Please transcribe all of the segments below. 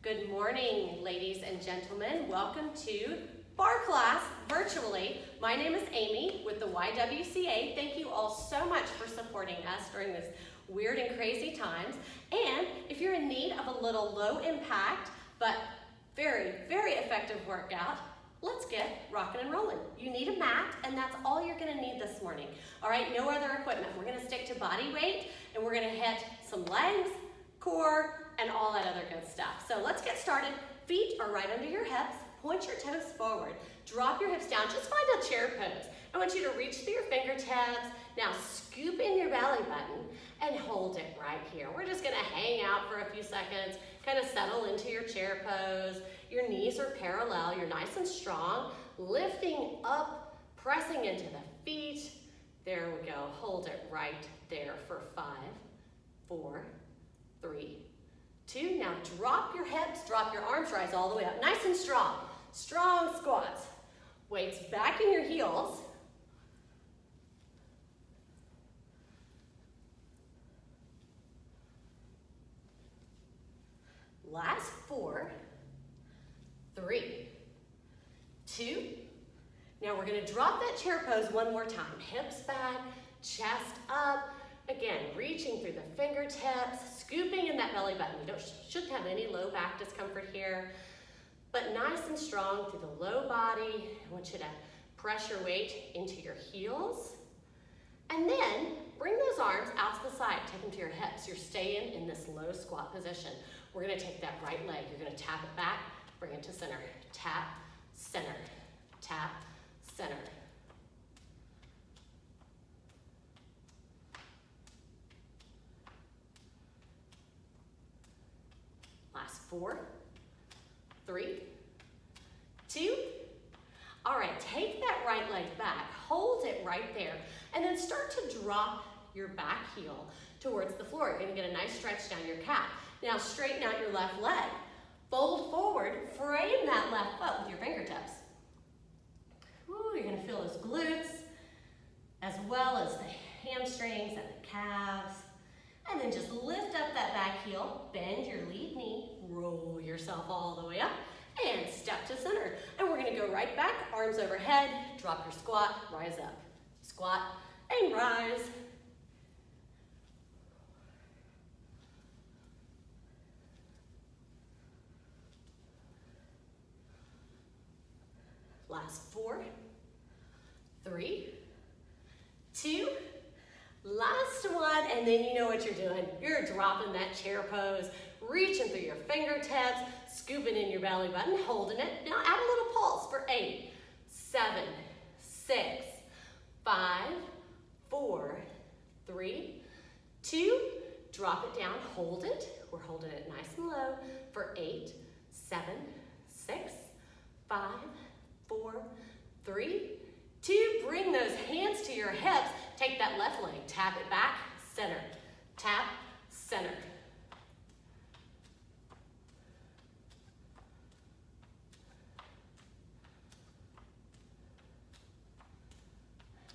Good morning, ladies and gentlemen. Welcome to Barre class virtually. My name is Amy with the YWCA. Thank you all so much for supporting us during this weird and crazy times. And if you're in need of a little low impact, but very, very effective workout, let's get rocking and rolling. You need a mat, and that's all you're gonna need this morning. All right, no other equipment. We're gonna stick to body weight, and we're gonna hit some legs, core, and all that other good stuff. So let's get started. Feet are right under your hips. Point your toes forward. Drop your hips down. Just find a chair pose. I want you to reach through your fingertips. Now scoop in your belly button and hold it right here. We're just gonna hang out for a few seconds, kind of settle into your chair pose. Your knees are parallel. You're nice and strong. Lifting up, pressing into the feet. There we go. Hold it right there for 5, 4, 3, 2. Now drop your hips, drop your arms, rise all the way up. Nice and strong. Strong squats. Weights back in your heels. Last 4, 3, 2. Now we're going to drop that chair pose one more time. Hips back, chest up. Again, reaching through the fingertips, scooping in that belly button. You shouldn't have any low back discomfort here, but nice and strong through the low body. I want you to press your weight into your heels, and then bring those arms out to the side. Take them to your hips. You're staying in this low squat position. We're gonna take that right leg. You're gonna tap it back, bring it to center. Tap, center, tap, center. Last 4, 3, 2. All right, take that right leg back, hold it right there, and then start to drop your back heel towards the floor. You're gonna get a nice stretch down your calf. Now straighten out your left leg. Fold forward, frame that left foot with your fingertips. Ooh, you're gonna feel those glutes, as well as the hamstrings and the calves. And then just lift up that back heel, bend your lead knee, roll yourself all the way up, and step to center. And we're gonna go right back, arms overhead, drop your squat, rise up. Squat and rise. Last 4, 3, 2, last one, and then you know what you're doing. You're dropping that chair pose, reaching through your fingertips, scooping in your belly button, holding it. Now add a little pulse for 8, 7, 6, 5, 4, 3, 2. Drop it down, hold it. We're holding it nice and low for 8, 7, 6, 5, 4, 3, 2. Bring those hands to your hips. Take that left leg, tap it back, center, tap, center.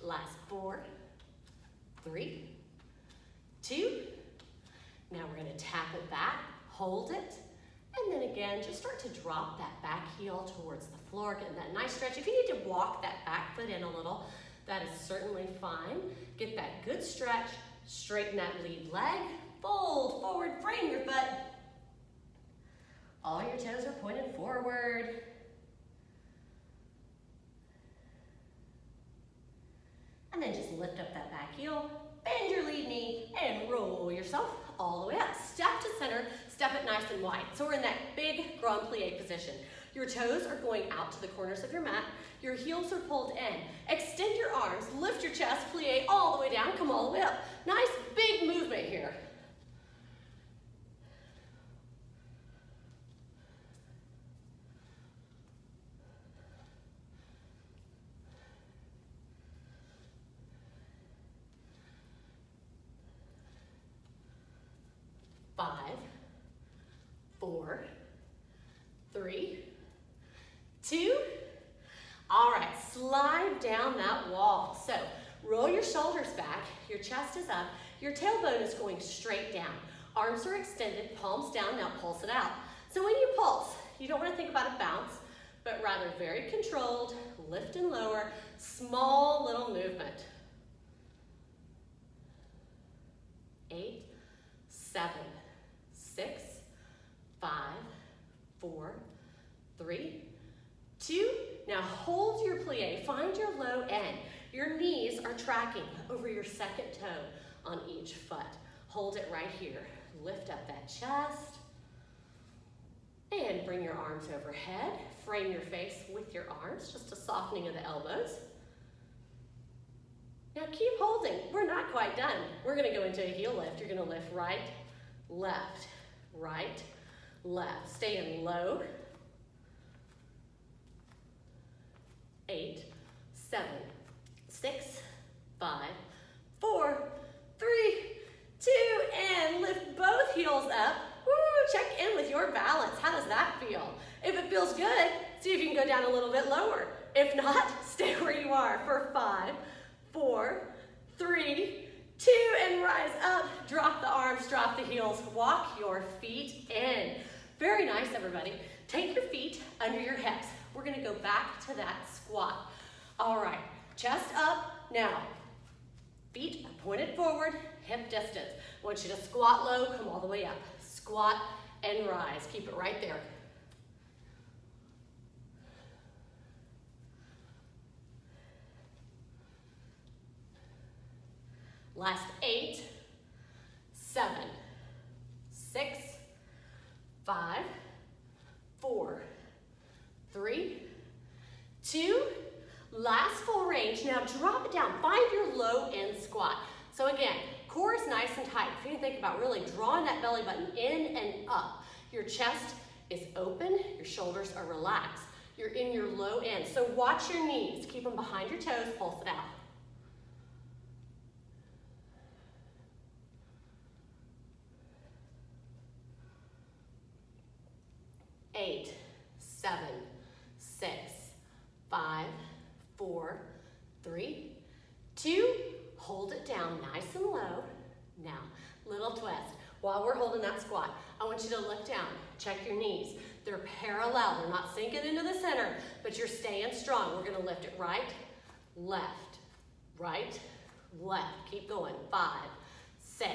Last 4, 3, 2. Now we're going to tap it back, hold it, and then again, just start to drop that back heel towards the floor, getting that nice stretch. If you need to walk that back foot in a little, that is certainly fine. Get that good stretch, straighten that lead leg, fold forward, frame your foot. All your toes are pointed forward. And then just lift up that back heel, bend your lead knee, and roll yourself all the way up. Step to center, step it nice and wide. So we're in that big grand plie position. Your toes are going out to the corners of your mat. Your heels are pulled in. Extend your arms, lift your chest, plie all the way down, come all the way up. Nice big movement here. Five, 4, 3, 2. All right, slide down that wall. So roll your shoulders back, your chest is up, your tailbone is going straight down. Arms are extended, palms down, now pulse it out. So when you pull, You don't want to think about a bounce, but rather very controlled, lift and lower, small little movement. 8, 7, 6, 5, 4, 3, 2. Now hold your plie, find your low end. Your knees are tracking over your second toe on each foot. Hold it right here. Lift up that chest. And bring your arms overhead. Frame your face with your arms, just a softening of the elbows. Now keep holding. We're not quite done. We're going to go into a heel lift. You're going to lift right, left, right, left. Stay in low. 8, 7, 6, 5, 4, 3, 2, and lift both heels up. Woo, check in with your balance. How does that feel? If it feels good, see if you can go down a little bit lower. If not, stay where you are for 5, 4, 3, 2, and rise up. Drop the arms, drop the heels. Walk your feet in. Very nice, everybody. Take your feet under your hips. We're going to go back to that squat. All right, chest up. Now, feet are pointed forward, hip distance. I want you to squat low, come all the way up. Squat and rise. Keep it right there. Last 8, 7, 6, 5, 4, 3, 2, last full range. Now drop it down. Find your low end squat. So again, core is nice and tight. If you think about really drawing that belly button in and up, your chest is open, your shoulders are relaxed. You're in your low end. So watch your knees. Keep them behind your toes, pulse it out. Eight, 7, 6, 5, 4, 3, 2, hold it down nice and low. Now, little twist. While we're holding that squat, I want you to look down, check your knees. They're parallel, they're not sinking into the center, but you're staying strong. We're gonna lift it right, left, right, left. Keep going, 5, 6,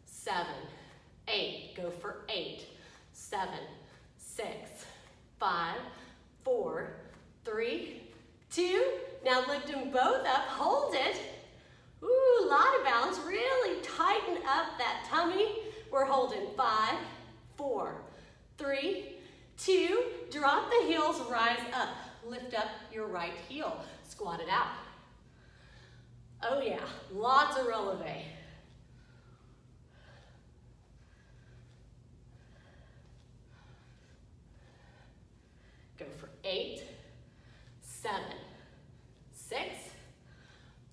7, 8. Go for 8, 7, 6, 5, 4, 3, 2. Now lift them both up, hold it. Ooh, a lot of balance. Really tighten up that tummy. We're holding 5, 4, 3, 2. Drop the heels, rise up. Lift up your right heel. Squat it out. Oh yeah, lots of releve. Go for 8, 7, 6,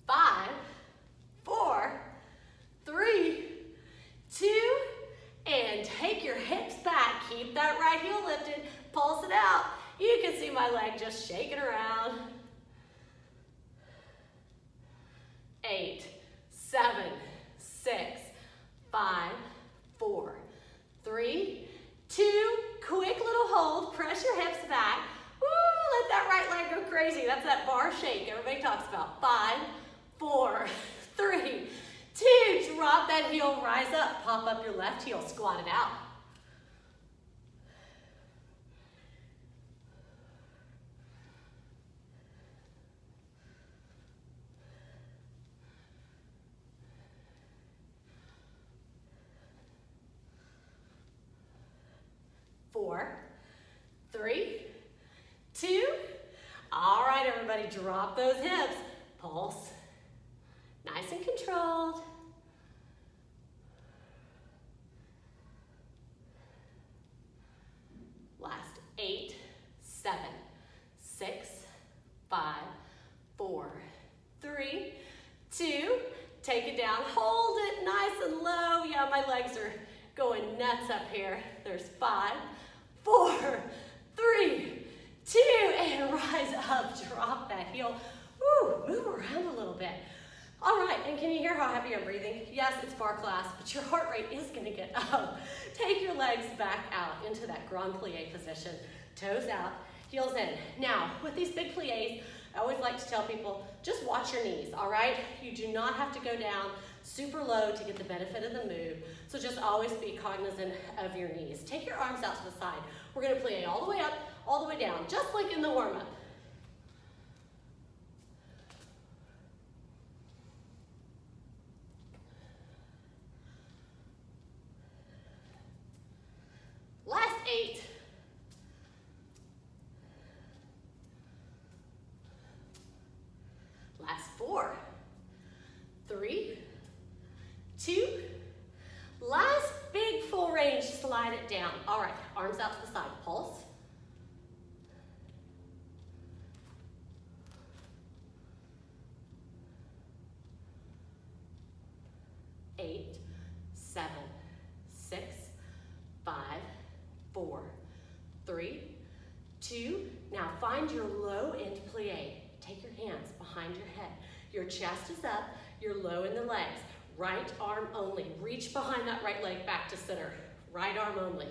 5, 4, 3, 2, and take your hips back. Keep that right heel lifted. Pulse it out. You can see my leg just shaking around. 8, 7, 6, 5, 4, 3, 2. Quick little hold. Press your hips back. Woo, let that right leg go crazy. That's that bar shake everybody talks about. 5, 4, 3, 2. Drop that heel, rise up. Pop up your left heel. Squat it out. Four, 3, 2. All right, everybody, drop those hips. Pulse. Nice and controlled. Last 8, 7, 6, 5, 4, 3, 2. Take it down. Hold it nice and low. Yeah, my legs are going nuts up here. There's 5, 4, 3, 2, and rise up. Drop that heel. Woo, move around a little bit. All right, and can you hear how heavy I'm breathing? Yes, it's bar class, but your heart rate is gonna get up. Take your legs back out into that grand plie position. Toes out, heels in. Now, with these big plies, I always like to tell people, just watch your knees, all right? You do not have to go down super low to get the benefit of the move, so just always be cognizant of your knees. Take your arms out to the side. We're gonna plie all the way up, all the way down, just like in the warm-up. Last 8. Last 4. 3, 2. Last big full range, slide it down. All right, arms out to the side, pulse. Eight, 7, 6, 5, 4, 3, 2. Now find your low end plie. Take your hands behind your head. Your chest is up, you're low in the legs. Right arm only. Reach behind that right leg back to center. Right arm only.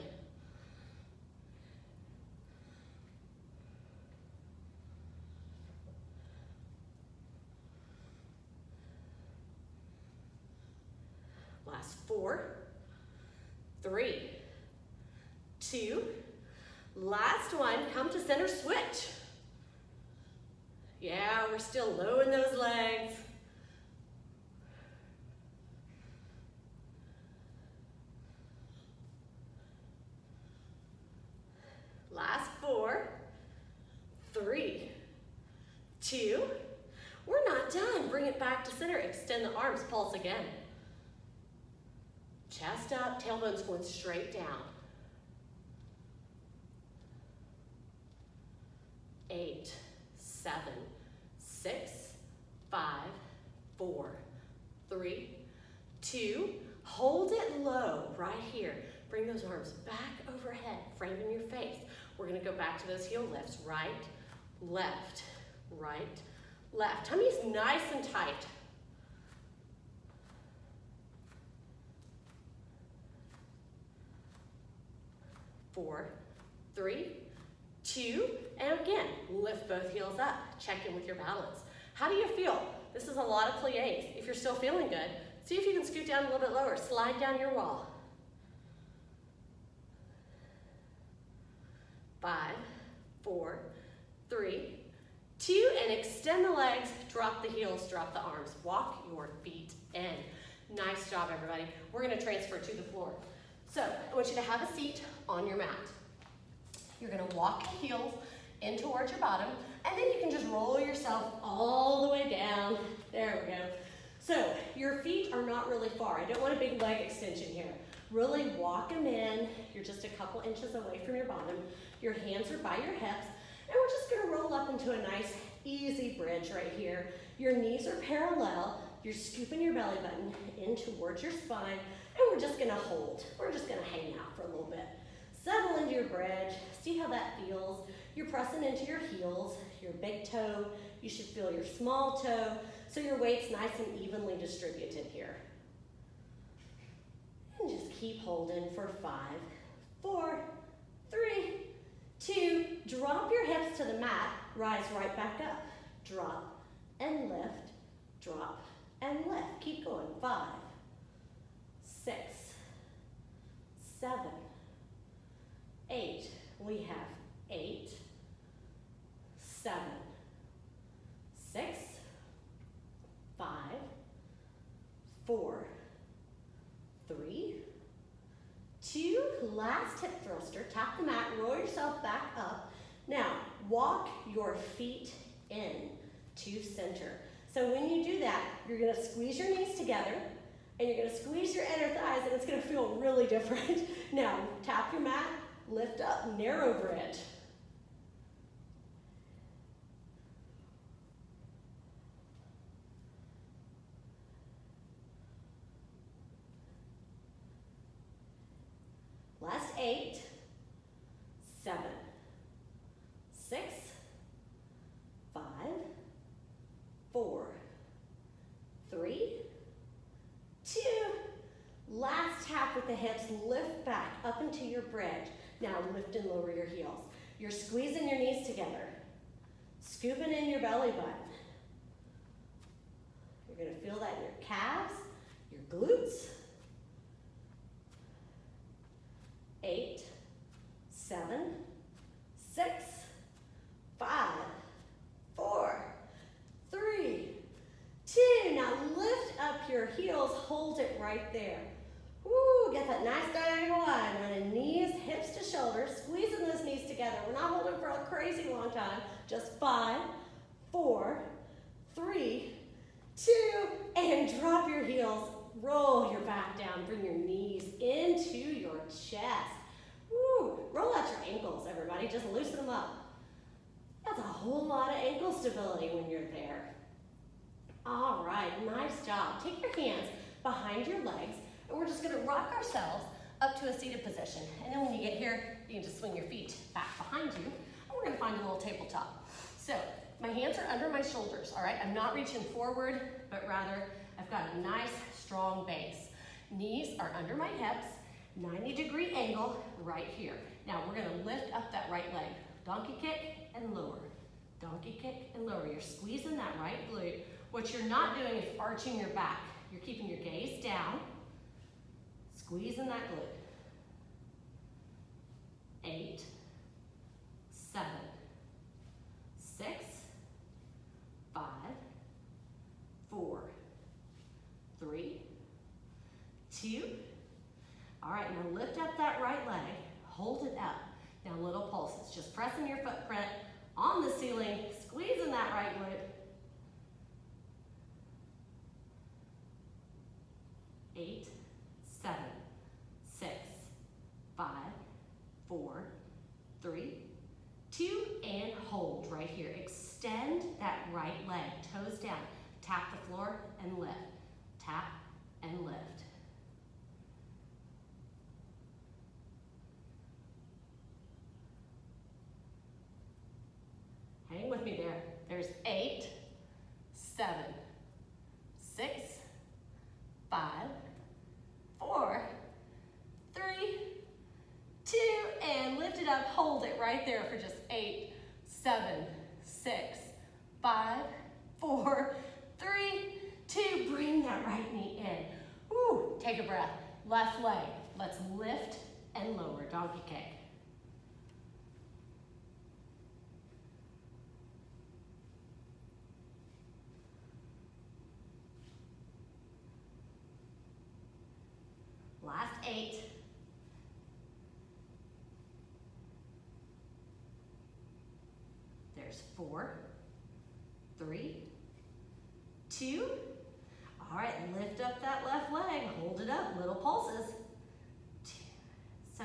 Last 4, 3, 2. Last one, come to center switch. Yeah, we're still low in those legs. Last 4, 3, 2. We're not done. Bring it back to center. Extend the arms, pulse again. Chest up, tailbone's going straight down. 8, 7, 6, 5, 4, 3, 2. Hold it low right here. Bring those arms back overhead, framing your face. We're gonna go back to those heel lifts. Right, left, right, left. Tummy's nice and tight. Four, 3, 2, and again, lift both heels up. Check in with your balance. How do you feel? This is a lot of plies. If you're still feeling good, see if you can scoot down a little bit lower. Slide down your wall. 5, 4, 3, 2, and extend the legs, drop the heels, drop the arms. Walk your feet in. Nice job, everybody. We're gonna transfer to the floor. So I want you to have a seat on your mat. You're gonna walk the heels in towards your bottom, and then you can just roll yourself all the way down. There we go. So your feet are not really far. I don't want a big leg extension here. Really walk them in. You're just a couple inches away from your bottom. Your hands are by your hips, and we're just gonna roll up into a nice, easy bridge right here. Your knees are parallel. You're scooping your belly button in towards your spine, and we're just gonna hold. We're just gonna hang out for a little bit. Settle into your bridge. See how that feels. You're pressing into your heels, your big toe. You should feel your small toe, so your weight's nice and evenly distributed here. And just keep holding for 5, 4, 3, 2. Drop your hips to the mat. Rise right back up. Drop and lift. Drop and lift. Keep going. 5, 6, 7, 8. We have 8, 7, 6, 5, 4, 3, 2. Last hip thruster. Tap the mat. Roll yourself back up. Now, walk your feet in to center. So when you do that, you're going to squeeze your knees together, and you're going to squeeze your inner thighs, and it's going to feel really different. Now, tap your mat, lift up, narrow bridge. Last 8, 7, 6, 5, 4, 3, the hips, lift back up into your bridge. Now lift and lower your heels. You're squeezing your knees together, scooping in your belly button. You're gonna feel that in your calves, your glutes. 8, 7, 6, 5, 4, 3, 2. Now lift up your heels, hold it right there. Woo, get that nice diagonal line. Running knees, hips to shoulders, squeezing those knees together. We're not holding for a crazy long time. Just 5, 4, 3, 2, and drop your heels. Roll your back down. Bring your knees into your chest. Woo, roll out your ankles, everybody. Just loosen them up. That's a whole lot of ankle stability when you're there. All right, nice job. Take your hands behind your legs, and we're just gonna rock ourselves up to a seated position. And then when you get here, you can just swing your feet back behind you, and we're gonna find a little tabletop. So my hands are under my shoulders, all right? I'm not reaching forward, but rather I've got a nice, strong base. Knees are under my hips, 90-degree angle right here. Now we're gonna lift up that right leg. Donkey kick and lower. Donkey kick and lower. You're squeezing that right glute. What you're not doing is arching your back. You're keeping your gaze down, squeezing that glute. 8, 7, 6, 5, 4, 3, 2. All right, now lift up that right leg, hold it up. Now little pulses, just pressing your footprint on the ceiling, squeezing that right glute. 8, 7, 6, 5, 4, 3, 2, and hold right here. Extend that right leg, toes down. Tap the floor and lift. Tap and lift. Hang with me there. There's 8, 7, 6, 5, 4, 3, 2, and lift it up. Hold it right there for just 8, 7, 6, 5, 4, 3, 2. Bring that right knee in. Woo, take a breath. Left leg. Let's lift and lower. Donkey kick. Last 8. There's 4, 3, 2. All right, lift up that left leg, hold it up, little pulses. 2. So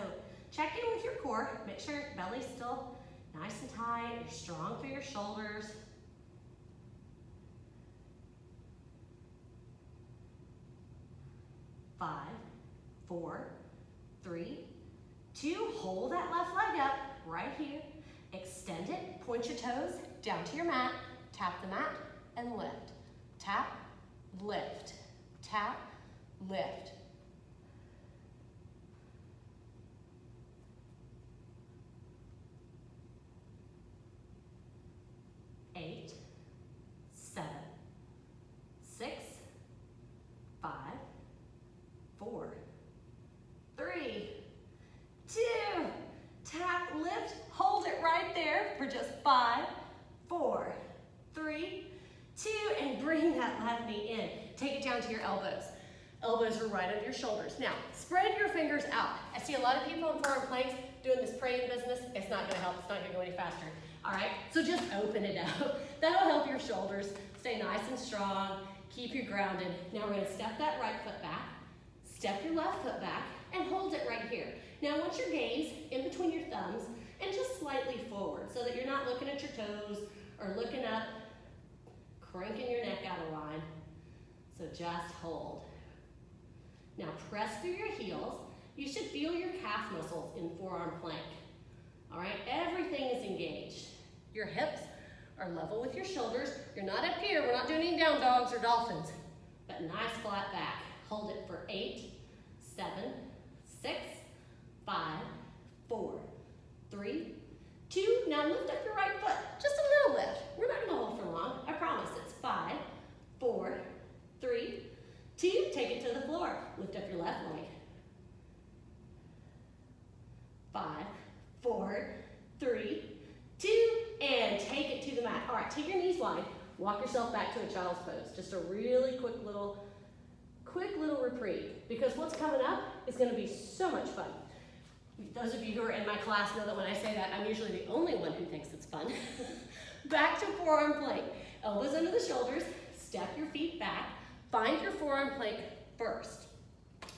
check in with your core, make sure your belly's still nice and tight, you're strong through your shoulders. 5, 4, 3, 2. Hold that left leg up right here. Extend it, point your toes down to your mat, tap the mat, and lift. Tap, lift, tap, lift. Eight, 7, 6, 5, 4, 3, 2. Tap, lift, hold it right there for just 5, 4, 3, 2, and bring that left knee in. Take it down to your elbows. Elbows are right under your shoulders. Now, spread your fingers out. I see a lot of people in forearm planks doing this praying business. It's not gonna help, it's not gonna go any faster. All right, so just open it out. That'll help your shoulders stay nice and strong, keep you grounded. Now we're gonna step that right foot back, step your left foot back, and hold it right here. Now I want your gaze in between your thumbs and just slightly forward so that you're not looking at your toes or looking up, cranking your neck out of line. So just hold. Now press through your heels. You should feel your calf muscles in forearm plank. All right, everything is engaged. Your hips are level with your shoulders. You're not up here, we're not doing any down dogs or dolphins, but nice flat back. Hold it for 8, 7, 6, 5, 4, 3, 2. Now lift up your right foot. Just a little lift. We're not going to hold for long. I promise. It's 5, 4, 3, 2. Take it to the floor. Lift up your left leg. 5, 4, 3, 2, and take it to the mat. All right, take your knees wide. Walk yourself back to a child's pose. Just a really quick little reprieve, because what's coming up is going to be so much fun. Those of you who are in my class know that when I say that, I'm usually the only one who thinks it's fun. Back to forearm plank. Elbows under the shoulders. Step your feet back. Find your forearm plank first.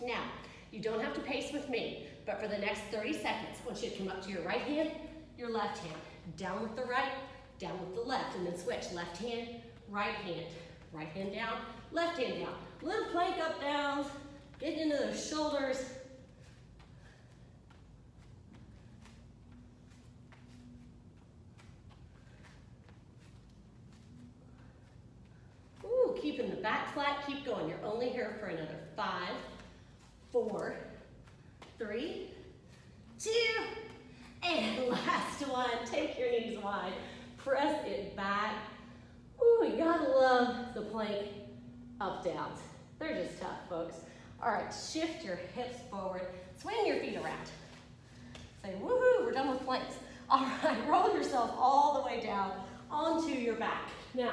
Now, you don't have to pace with me, but for the next 30 seconds, I want you to come up to your right hand, your left hand, down with the right, down with the left, and then switch. Left hand down, left hand down. Little plank up, down, get into those shoulders. Ooh, keeping the back flat, keep going. You're only here for another 5, 4, 3, 2, and last one. Take your knees wide, press it back. Ooh, you gotta love the plank up downs. They're just tough, folks. All right, shift your hips forward, swing your feet around. Say, woohoo, we're done with planks. All right, roll yourself all the way down onto your back. Now,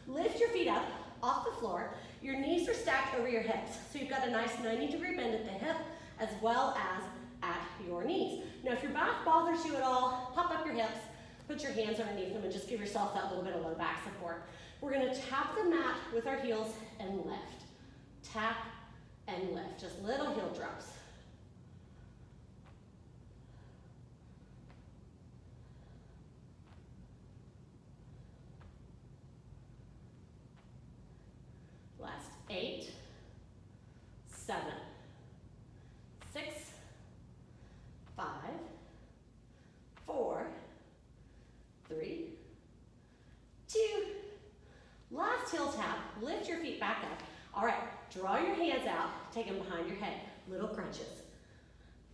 lift your feet up off the floor. Your knees are stacked over your hips. So you've got a nice 90-degree bend at the hip as well as at your knees. Now, if your back bothers you at all, pop up your hips, put your hands underneath them, and just give yourself that little bit of low back support. We're gonna tap the mat with our heels and lift. Tap and lift, just little heel drops. Last 8, 7, 6, 5, 4, 3, 2. Last heel tap, lift your feet back up. All right, draw your hands out, take them behind your head, little crunches.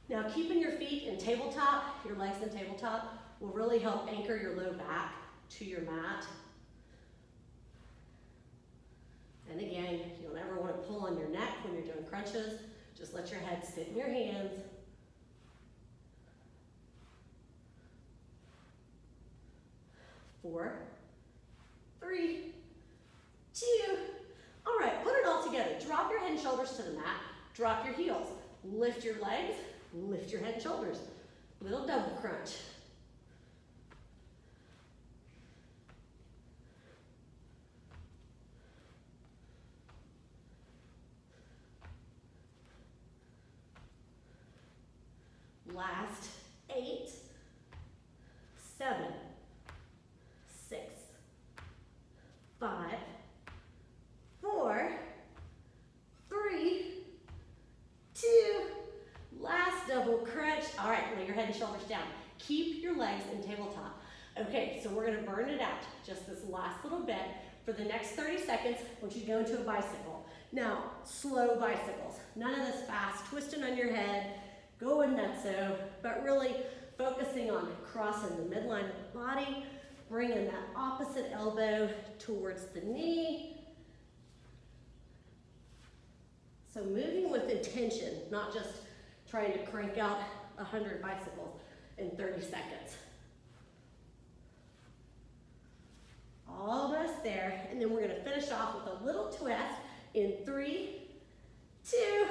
Now keeping your feet in tabletop, your legs in tabletop, will really help anchor your low back to your mat. And again, you don't ever want to pull on your neck when you're doing crunches. Just let your head sit in your hands. Four, 3, 2. All right, put it all together. Drop your head and shoulders to the mat. Drop your heels. Lift your legs. Lift your head and shoulders. Little double crunch. Last 8, 7, 6, 5, 4, 3, 2. Last double crunch. All right, lay your head and shoulders down. Keep your legs in tabletop. Okay, so we're gonna burn it out just this last little bit. For the next 30 seconds, I want you to go into a bicycle. Now, slow bicycles. None of this fast, twisting on your head, going nutso, but really focusing on crossing the midline of the body, bringing that opposite elbow towards the knee. So moving with intention, not just trying to crank out 100 bicycles in 30 seconds. Almost there, and then we're gonna finish off with a little twist in 3, 2.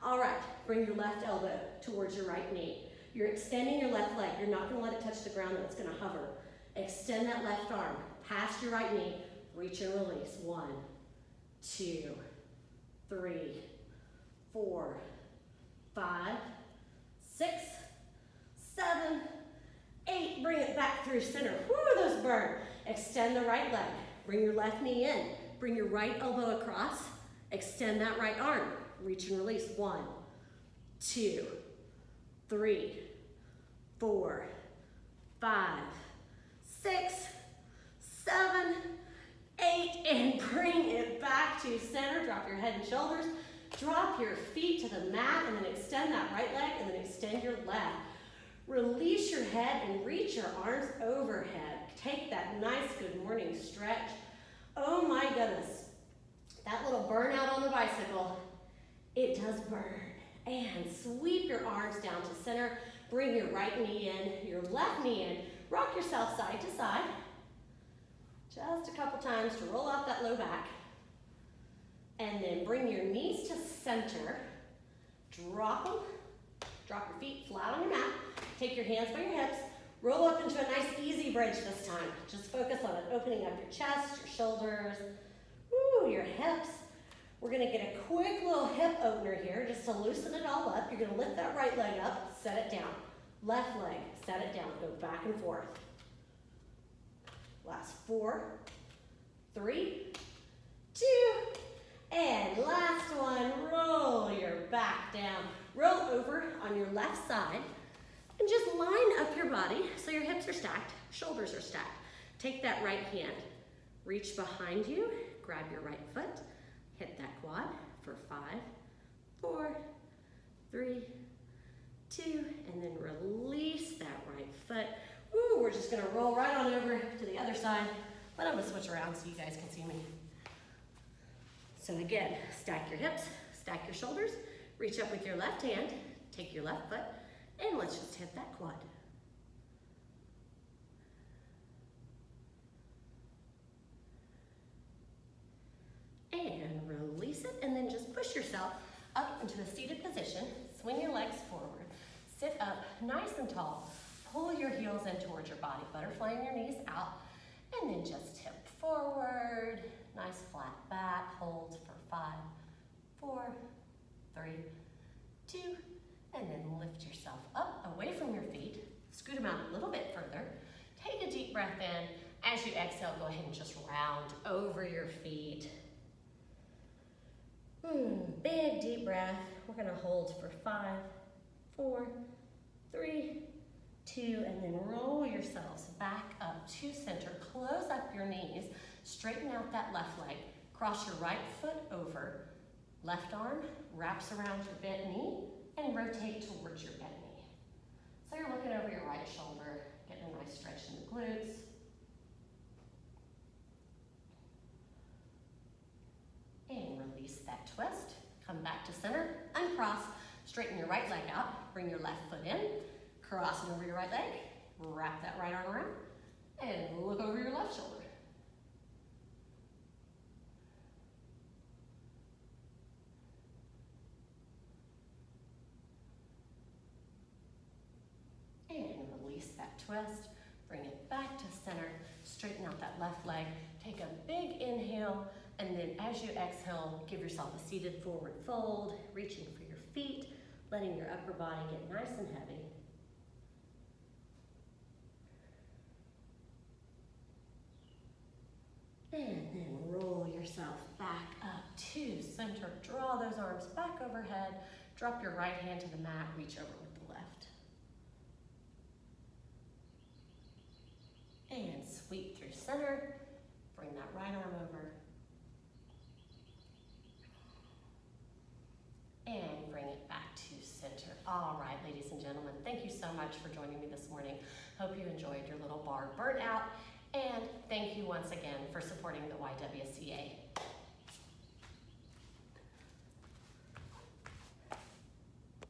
All right, bring your left elbow towards your right knee. You're extending your left leg. You're not gonna let it touch the ground, it's gonna hover. Extend that left arm past your right knee. Reach and release. 1, 2, 3, 4, 5, 6, 7, 8. Bring it back through center. Woo, those burn. Extend the right leg. Bring your left knee in. Bring your right elbow across. Extend that right arm. Reach and release. 1, 2, 3, 4, 5, 6, 7, 8, and bring it back to center. Drop your head and shoulders. Drop your feet to the mat and then extend that right leg and then extend your left. Release your head and reach your arms overhead. Take that nice good morning stretch. Oh my goodness. That little burnout on the bicycle, it does burn. And sweep your arms down to center. Bring your right knee in, your left knee in. Rock yourself side to side. Just a couple times to roll off that low back. And then bring your knees to center. Drop them. Drop your feet flat on your mat. Take your hands by your hips. Roll up into a nice easy bridge this time. Just focus on it, opening up your chest, your shoulders, your hips. We're gonna get a quick little hip opener here just to loosen it all up. You're gonna lift that right leg up, set it down. Left leg, set it down, go back and forth. Last 4, 3, 2, and last one. Roll your back down. Roll over on your left side and just line up your body so your hips are stacked, shoulders are stacked. Take that right hand, reach behind you, grab your right foot, hit that quad for 5, 4, 3, 2, and then release that right foot. Woo, we're just gonna roll right on over to the other side, but I'm gonna switch around so you guys can see me. So again, stack your hips, stack your shoulders, reach up with your left hand, take your left foot, and let's just hit that quad. And release it, and then just push yourself up into a seated position. Swing your legs forward. Sit up nice and tall. Pull your heels in towards your body, butterflying your knees out, and then just tip forward. Nice flat back. Hold for 5, 4, 3, 2, and then lift yourself up away from your feet. Scoot them out a little bit further. Take a deep breath in. As you exhale, go ahead and just round over your feet. Big deep breath. We're gonna hold for 5, 4, 3, 2, and then roll yourselves back up to center. Close up your knees. Straighten out that left leg. Cross your right foot over. Left arm wraps around your bent knee and rotate towards your bent knee. So you're looking over your right shoulder, getting a nice stretch in the glutes. And release that twist. Come back to center, uncross, straighten your right leg out, bring your left foot in, cross it over your right leg, wrap that right arm around, and look over your left shoulder. And release that twist, bring it back to center, straighten out that left leg, take a big inhale, and then as you exhale, give yourself a seated forward fold, reaching for your feet, letting your upper body get nice and heavy. And then roll yourself back up to center. Draw those arms back overhead. Drop your right hand to the mat, reach over with the left. And sweep through center. Bring that right arm over. And bring it back to center. All right, ladies and gentlemen, thank you so much for joining me this morning. Hope you enjoyed your little bar burnout. And thank you once again for supporting the YWCA.